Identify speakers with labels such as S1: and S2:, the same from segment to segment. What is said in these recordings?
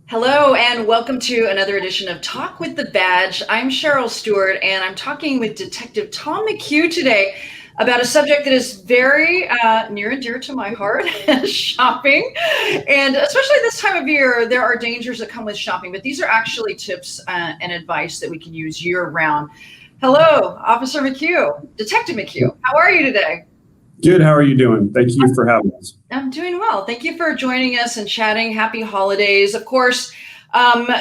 S1: Hello and welcome to another edition of Talk with the Badge. I'm Cheryl Stewart and I'm talking with Detective Tom McCue today about a subject that is very near and dear to my heart, shopping. And especially this time of year, there are dangers that come with shopping, but these are actually tips and advice that we can use year round. Hello, Officer McCue, Detective McCue. How are you today?
S2: Good. How are you doing? Thank you for having us.
S1: I'm doing well. Thank you for joining us and chatting. Happy holidays. Of course,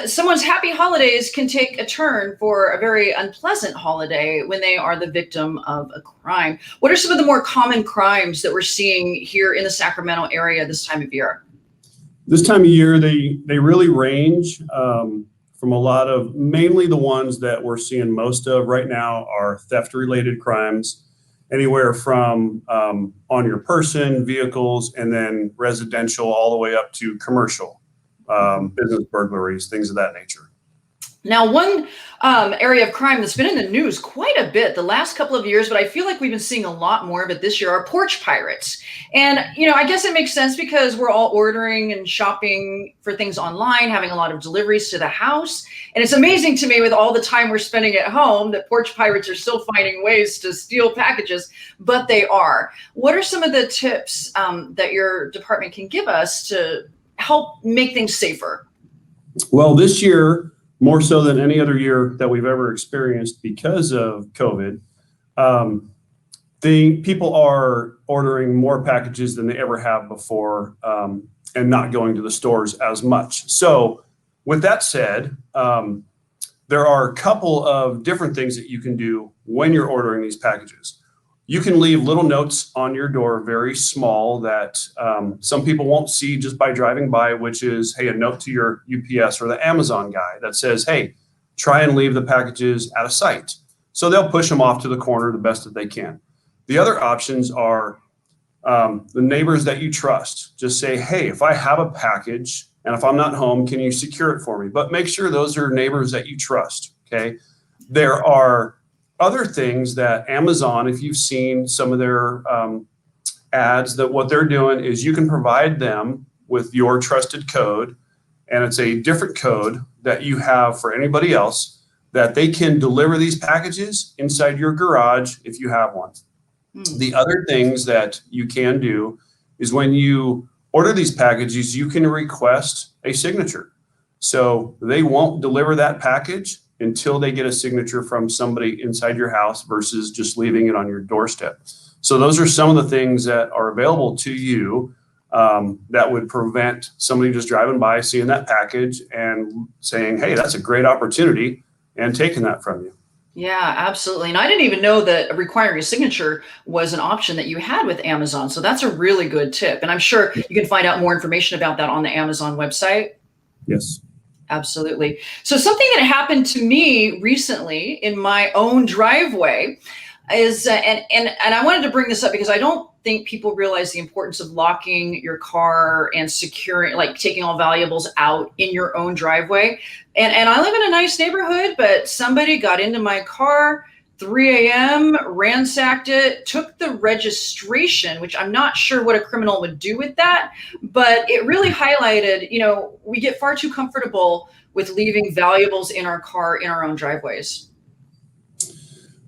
S1: someone's happy holidays can take a turn for a very unpleasant holiday when they are the victim of a crime. What are some of the more common crimes that we're seeing here in the Sacramento area this time of year?
S2: This time of year, they really range from a lot of, mainly the ones that we're seeing most of right now are theft-related crimes. Anywhere from on your person, vehicles, and then residential all the way up to commercial, business burglaries, things of that nature.
S1: Now, one area of crime that's been in the news quite a bit the last couple of years, but I feel like we've been seeing a lot more of it this year, are porch pirates. And, I guess it makes sense because we're all ordering and shopping for things online, having a lot of deliveries to the house. And it's amazing to me with all the time we're spending at home that porch pirates are still finding ways to steal packages, but they are. What are some of the tips that your department can give us to help make things safer?
S2: Well, this year, more so than any other year that we've ever experienced because of COVID, the people are ordering more packages than they ever have before and not going to the stores as much. So with that said, there are a couple of different things that you can do when you're ordering these packages. You can leave little notes on your door, very small, that some people won't see just by driving by, which is, hey, a note to your UPS or the Amazon guy that says, hey, try and leave the packages out of sight. So they'll push them off to the corner the best that they can. The other options are the neighbors that you trust. Just say, hey, if I have a package and if I'm not home, can you secure it for me? But make sure those are neighbors that you trust, okay? There are other things that Amazon, if you've seen some of their ads, that what they're doing is you can provide them with your trusted code, and it's a different code that you have for anybody else, that they can deliver these packages inside your garage if you have one. The other things that you can do is when you order these packages, you can request a signature. So they won't deliver that package until they get a signature from somebody inside your house versus just leaving it on your doorstep. So those are some of the things that are available to you that would prevent somebody just driving by, seeing that package and saying, hey, that's a great opportunity, and taking that from you.
S1: Yeah, absolutely. And I didn't even know that requiring a signature was an option that you had with Amazon. So that's a really good tip. And I'm sure you can find out more information about that on the Amazon website.
S2: Yes.
S1: Absolutely. So something that happened to me recently in my own driveway is, and I wanted to bring this up because I don't think people realize the importance of locking your car and securing, like taking all valuables out in your own driveway. And I live in a nice neighborhood, but somebody got into my car 3 a.m., ransacked it, took the registration, which I'm not sure what a criminal would do with that, but it really highlighted, we get far too comfortable with leaving valuables in our car in our own driveways.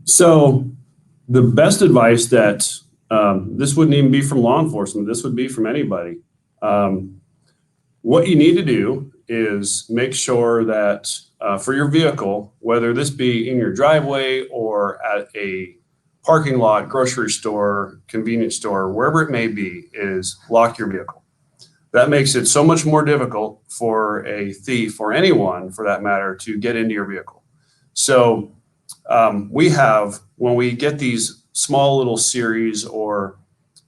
S2: So the best advice that this wouldn't even be from law enforcement, this would be from anybody. What you need to do is make sure that for your vehicle, whether this be in your driveway or at a parking lot, grocery store, convenience store, wherever it may be, is lock your vehicle. That makes it so much more difficult for a thief or anyone for that matter to get into your vehicle. So when we get these small little series or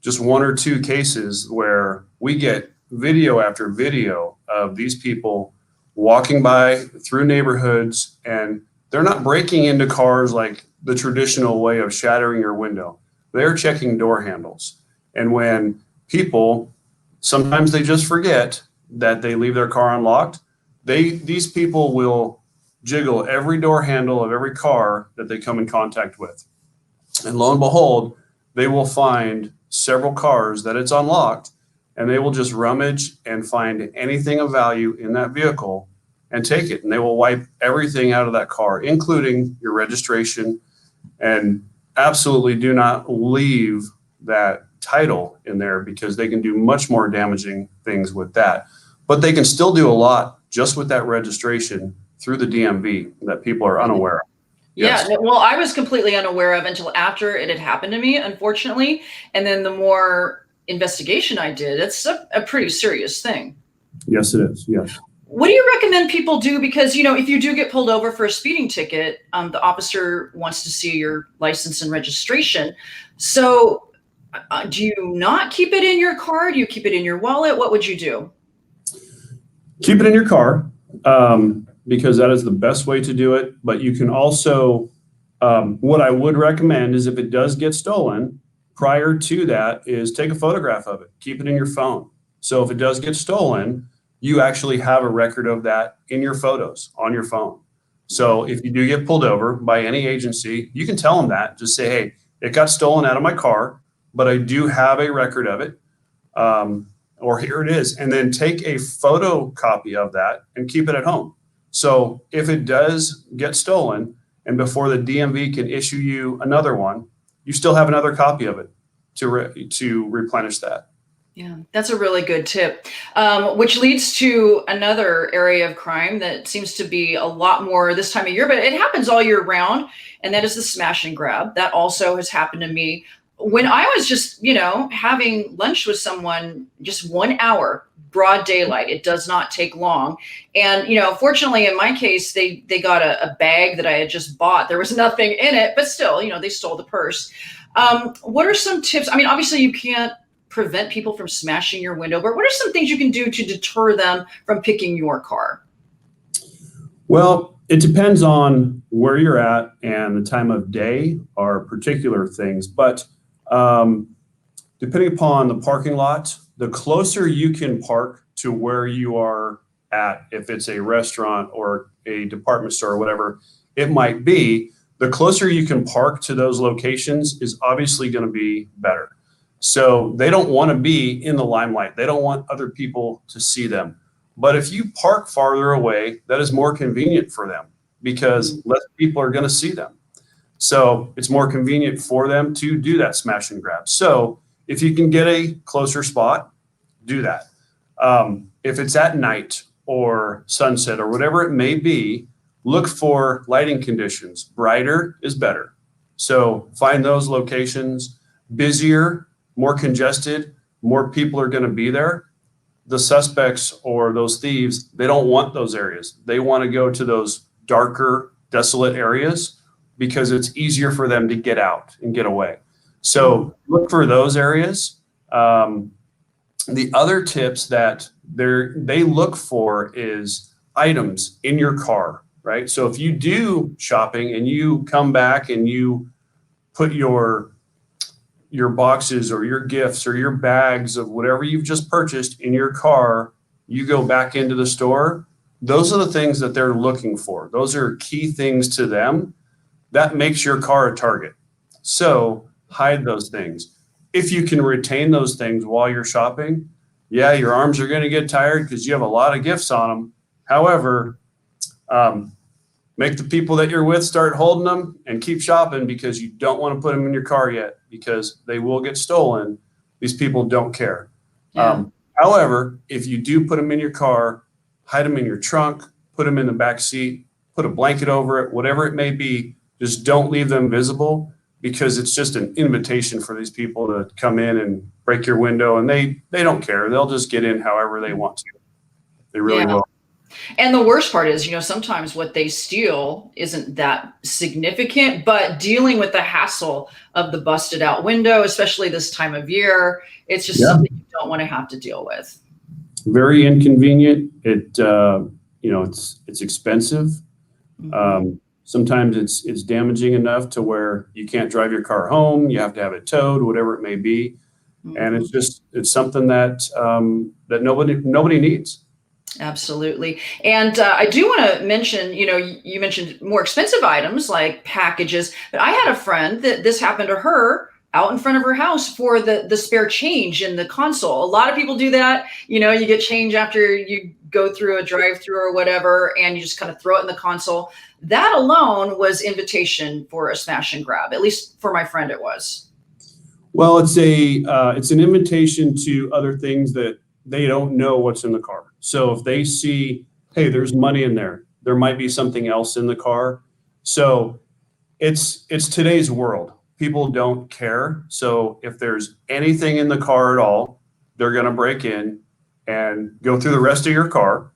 S2: just one or two cases where we get video after video of these people walking by through neighborhoods, and they're not breaking into cars like the traditional way of shattering your window. They're checking door handles. And when people, sometimes they just forget that they leave their car unlocked, these people will jiggle every door handle of every car that they come in contact with. And lo and behold, they will find several cars that it's unlocked, and they will just rummage and find anything of value in that vehicle and take it. And they will wipe everything out of that car, including your registration, and absolutely do not leave that title in there, because they can do much more damaging things with that. But they can still do a lot just with that registration through the DMV that people are unaware of. Yes.
S1: Yeah, well, I was completely unaware of until after it had happened to me, unfortunately. And then the more investigation I did, it's a pretty serious thing.
S2: Yes, it is. Yes.
S1: What do you recommend people do? Because, if you do get pulled over for a speeding ticket, the officer wants to see your license and registration. So do you not keep it in your car? Do you keep it in your wallet? What would you do?
S2: Keep it in your car, because that is the best way to do it. But you can also, what I would recommend is, if it does get stolen, prior to that is take a photograph of it. Keep it in your phone. So if it does get stolen, you actually have a record of that in your photos on your phone. So if you do get pulled over by any agency, you can tell them that. Just say, hey, it got stolen out of my car, but I do have a record of it. Or here it is. And then take a photocopy of that and keep it at home. So if it does get stolen, and before the DMV can issue you another one, you still have another copy of it to replenish that.
S1: Yeah, that's a really good tip, which leads to another area of crime that seems to be a lot more this time of year, but it happens all year round. And that is the smash and grab. That also has happened to me when I was just, having lunch with someone, just 1 hour, broad daylight. It does not take long. And, fortunately in my case, they got a bag that I had just bought. There was nothing in it, but still, they stole the purse. What are some tips? I mean, obviously you can't prevent people from smashing your window, but what are some things you can do to deter them from picking your car?
S2: Well, it depends on where you're at and the time of day are particular things. But depending upon the parking lot, the closer you can park to where you are at, if it's a restaurant or a department store or whatever it might be, the closer you can park to those locations is obviously going to be better. So they don't want to be in the limelight. They don't want other people to see them. But if you park farther away, that is more convenient for them, because less people are going to see them. So it's more convenient for them to do that smash and grab. So if you can get a closer spot, do that. If it's at night or sunset or whatever it may be, look for lighting conditions. Brighter is better. So find those locations. Busier, more congested, more people are going to be there. The suspects or those thieves, they don't want those areas. They want to go to those darker, desolate areas, because it's easier for them to get out and get away. So look for those areas. The other tips that they look for is items in your car, right? So if you do shopping and you come back and you put your boxes or your gifts or your bags of whatever you've just purchased in your car, you go back into the store, those are the things that they're looking for. Those are key things to them. That makes your car a target. So hide those things. If you can retain those things while you're shopping, yeah, your arms are going to get tired because you have a lot of gifts on them. However, make the people that you're with start holding them and keep shopping, because you don't want to put them in your car yet, because they will get stolen. These people don't care. Yeah. However, if you do put them in your car, hide them in your trunk, put them in the back seat, put a blanket over it, whatever it may be, just don't leave them visible, because it's just an invitation for these people to come in and break your window, and they don't care. They'll just get in however they want to. They really will.
S1: And the worst part is, sometimes what they steal isn't that significant, but dealing with the hassle of the busted out window, especially this time of year, it's just something you don't want to have to deal with. Very
S2: inconvenient. It's expensive. Mm-hmm. Sometimes it's damaging enough to where you can't drive your car home. You have to have it towed, whatever it may be. Mm-hmm. And it's something that that nobody needs.
S1: Absolutely. And I do want to mention, you mentioned more expensive items like packages, but I had a friend that this happened to her out in front of her house for the spare change in the console. A lot of people do that. You know, you get change after you go through a drive-through or whatever, and you just kind of throw it in the console. That alone was invitation for a smash and grab. At least for my friend, it was.
S2: Well, it's an invitation to other things that they don't know what's in the car. So if they see, hey, there's money in there, there might be something else in the car. So it's today's world. People don't care. So if there's anything in the car at all, they're going to break in and go through the rest of your car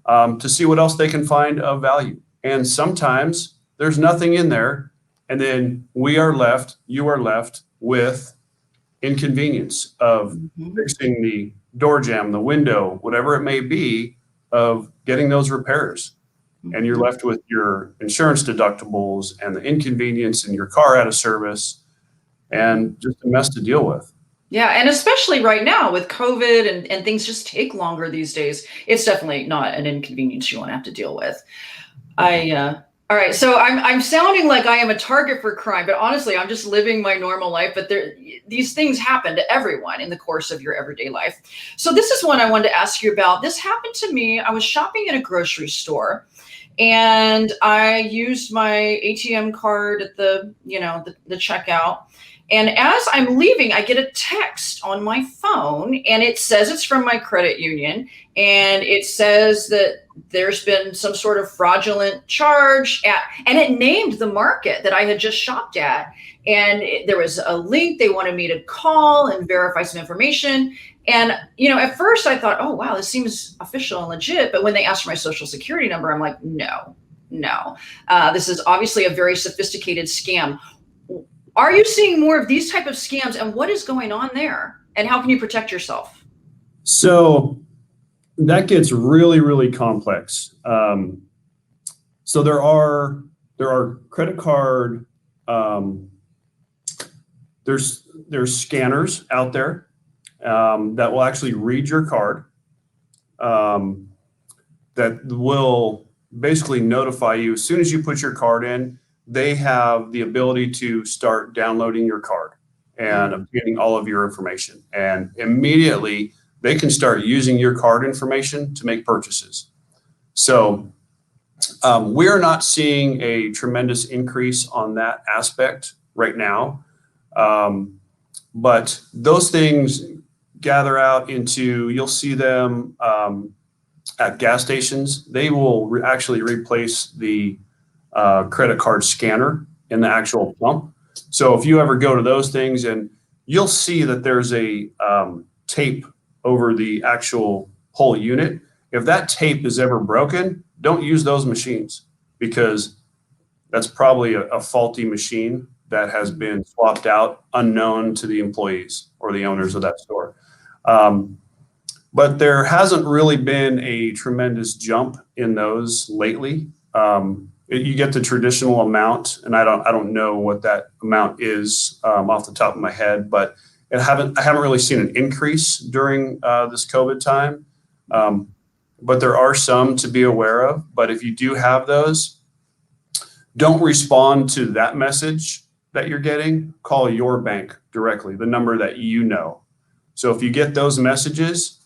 S2: to see what else they can find of value. And sometimes there's nothing in there. And then you are left with inconvenience of fixing the door jamb, the window, whatever it may be, of getting those repairs. And you're left with your insurance deductibles and the inconvenience and your car out of service and just a mess to deal with.
S1: Yeah, and especially right now with COVID and things just take longer these days. It's definitely not an inconvenience you want to have to deal with. All right, so I'm sounding like I am a target for crime, but honestly, I'm just living my normal life. But these things happen to everyone in the course of your everyday life. So this is one I wanted to ask you about. This happened to me. I was shopping in a grocery store, and I used my ATM card at the checkout. And as I'm leaving, I get a text on my phone, and it says it's from my credit union, and it says that there's been some sort of fraudulent charge and it named the market that I had just shopped at. And there was a link. They wanted me to call and verify some information. And, at first I thought, oh, wow, this seems official and legit. But when they asked for my social security number, I'm like, no. This is obviously a very sophisticated scam. Are you seeing more of these type of scams, and what is going on there? And how can you protect yourself?
S2: So that gets really, really complex. So there are credit card, there's scanners out there that will actually read your card, that will basically notify you as soon as you put your card in. They have the ability to start downloading your card and obtaining all of your information. And immediately they can start using your card information to make purchases. So we're not seeing a tremendous increase on that aspect right now. But those things gather out into, you'll see them at gas stations. They will actually replace the credit card scanner in the actual pump. So if you ever go to those things, and you'll see that there's a tape over the actual whole unit. If that tape is ever broken, don't use those machines, because that's probably a faulty machine that has been swapped out unknown to the employees or the owners of that store. But there hasn't really been a tremendous jump in those lately. You get the traditional amount, and I don't know what that amount is off the top of my head, but I haven't really seen an increase during this COVID time. But there are some to be aware of. But if you do have those, don't respond to that message that you're getting. Call your bank directly, the number that you know. So if you get those messages,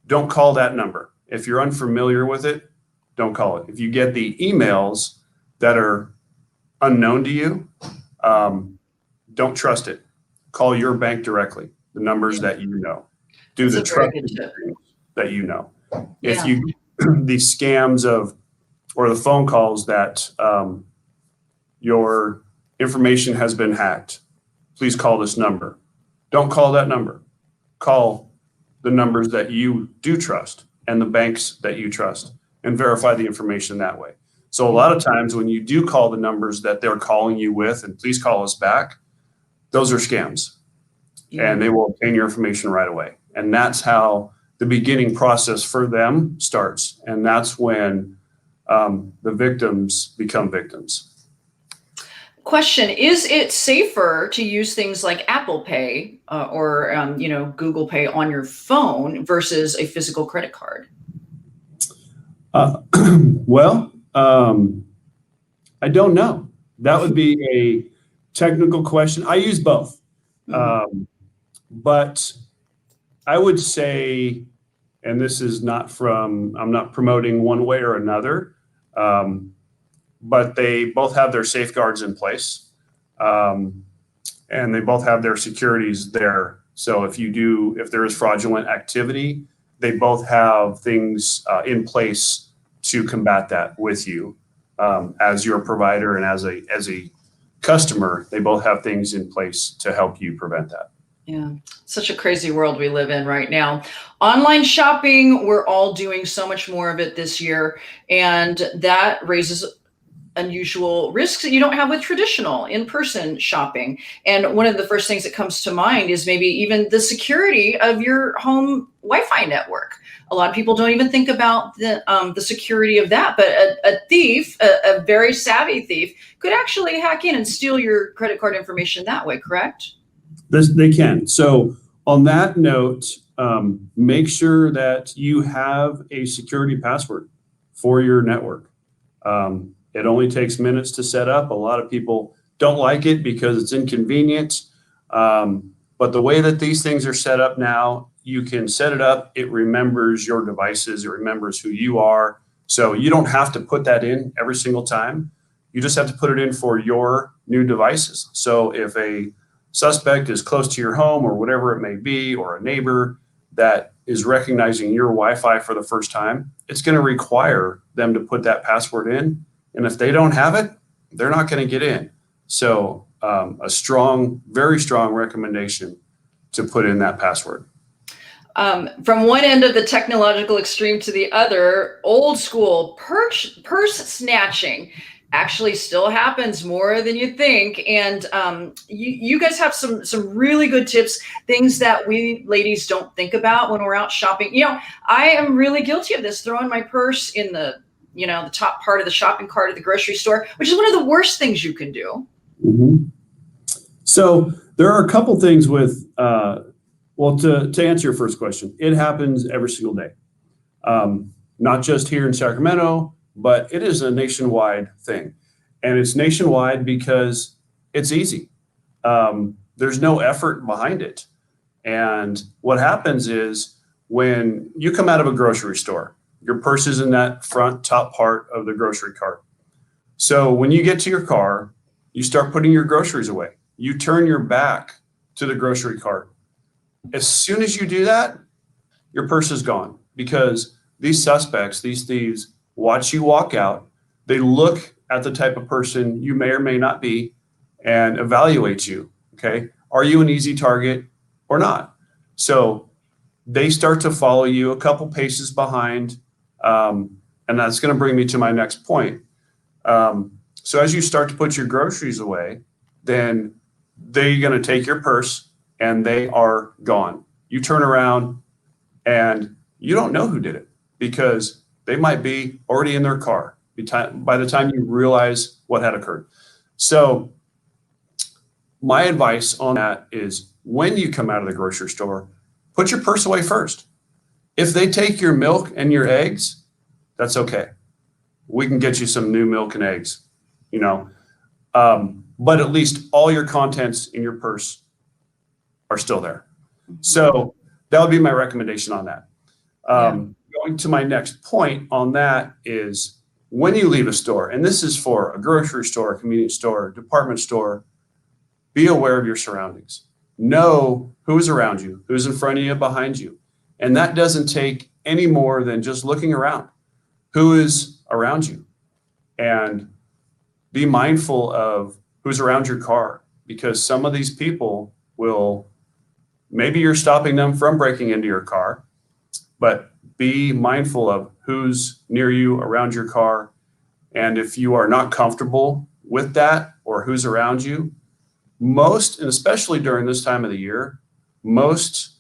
S2: don't call that number. If you're unfamiliar with it, don't call it. If you get the emails that are unknown to you, don't trust it. Call your bank directly, the numbers that you know. Do the trusted that you know. If you these scams or the phone calls that your information has been hacked, please call this number. Don't call that number. Call the numbers that you do trust and the banks that you trust, and verify the information that way. So a lot of times when you do call the numbers that they're calling you with, and please call us back, those are scams. And they will obtain your information right away. And that's how the beginning process for them starts. And that's when the victims become victims.
S1: Question, is it safer to use things like Apple Pay or Google Pay on your phone versus a physical credit card?
S2: Well, I don't know. That would be a technical question. I use both. But I would say, and this is not from, I'm not promoting one way or another, but they both have their safeguards in place, and they both have their securities there. So if there is fraudulent activity, they both have things in place to combat that with you as your provider and as a customer. They both have things in place to help you prevent that.
S1: Yeah, such a crazy world we live in right now. Online shopping, we're all doing so much more of it this year, and that raises unusual risks that you don't have with traditional in-person shopping. And one of the first things that comes to mind is maybe even the security of your home Wi-Fi network. A lot of people don't even think about the security of that, but a thief, a very savvy thief, could actually hack in and steal your credit card information that way, correct?
S2: They can. So on that note, make sure that you have a security password for your network. It only takes minutes to set up. A lot of people don't like it because it's inconvenient. But the way that these things are set up now, you can set it up. It remembers your devices. It remembers who you are. So you don't have to put that in every single time. You just have to put it in for your new devices. So if a suspect is close to your home or whatever it may be, or a neighbor that is recognizing your Wi-Fi for the first time, it's going to require them to put that password in. And if they don't have it, they're not going to get in. So a strong, very strong recommendation to put in that password.
S1: From one end of the technological extreme to the other, old school purse snatching actually still happens more than you think. And you guys have some really good tips, things that we ladies don't think about when we're out shopping. You know, I am really guilty of this, throwing my purse in the top part of the shopping cart at the grocery store, which is one of the worst things you can do.
S2: Mm-hmm. So there are a couple things with, to answer your first question, it happens every single day. Not just here in Sacramento, but it is a nationwide thing. And it's nationwide because it's easy. There's no effort behind it. And what happens is when you come out of a grocery store, your purse is in that front top part of the grocery cart. So when you get to your car, you start putting your groceries away. You turn your back to the grocery cart. As soon as you do that, your purse is gone, because these suspects, these thieves, watch you walk out. They look at the type of person you may or may not be and evaluate you. Okay. Are you an easy target or not? So they start to follow you a couple paces behind. And that's going to bring me to my next point. So as you start to put your groceries away, then they're going to take your purse and they are gone. You turn around and you don't know who did it, because they might be already in their car by the time you realize what had occurred. So my advice on that is, when you come out of the grocery store, put your purse away first. If they take your milk and your eggs, that's okay. We can get you some new milk and eggs, but at least all your contents in your purse are still there. So that would be my recommendation on that. Going to my next point on that is, when you leave a store, and this is for a grocery store, a convenience store, department store, be aware of your surroundings. Know who's around you, who's in front of you, behind you. And that doesn't take any more than just looking around. Who is around you? And be mindful of who's around your car, because some of these people will, maybe you're stopping them from breaking into your car, but be mindful of who's near you, around your car. And if you are not comfortable with that, or who's around you, most, and especially during this time of the year, most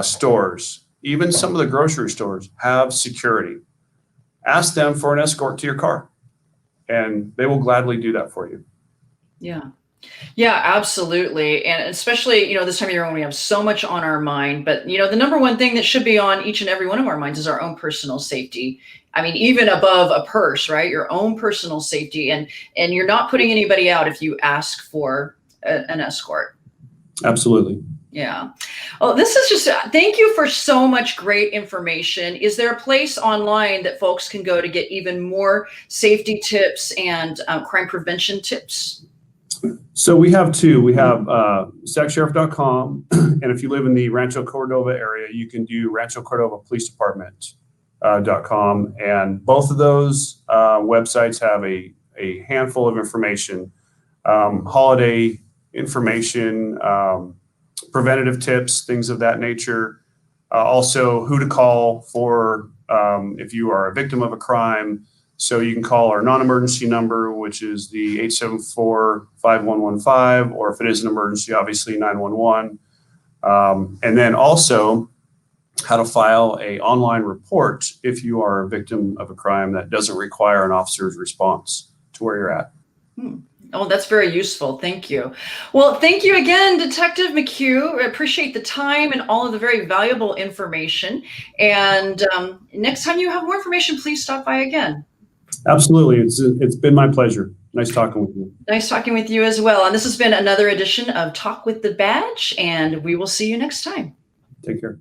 S2: stores, even some of the grocery stores, have security. Ask them for an escort to your car, and they will gladly do that for you.
S1: Yeah, absolutely. And especially, this time of year when we have so much on our mind, but the number one thing that should be on each and every one of our minds is our own personal safety. I mean, even above a purse, right? Your own personal safety, and you're not putting anybody out if you ask for an escort.
S2: Absolutely.
S1: Yeah. Oh, this is just, thank you for so much great information. Is there a place online that folks can go to get even more safety tips and crime prevention tips?
S2: So we have two. We have sacsheriff.com, and if you live in the Rancho Cordova area, you can do Rancho Cordova Police Department.com, and both of those websites have a handful of information, holiday information, preventative tips, things of that nature. Also, who to call for if you are a victim of a crime. So you can call our non-emergency number, which is the 874-5115, or if it is an emergency, obviously 911. And then also how to file a online report if you are a victim of a crime that doesn't require an officer's response to where you're at.
S1: Oh, that's very useful. Thank you. Well, thank you again, Detective McCue. I appreciate the time and all of the very valuable information. And next time you have more information, please stop by again.
S2: Absolutely. It's been my pleasure. Nice talking with you.
S1: Nice talking with you as well. And this has been another edition of Talk with the Badge, and we will see you next time.
S2: Take care.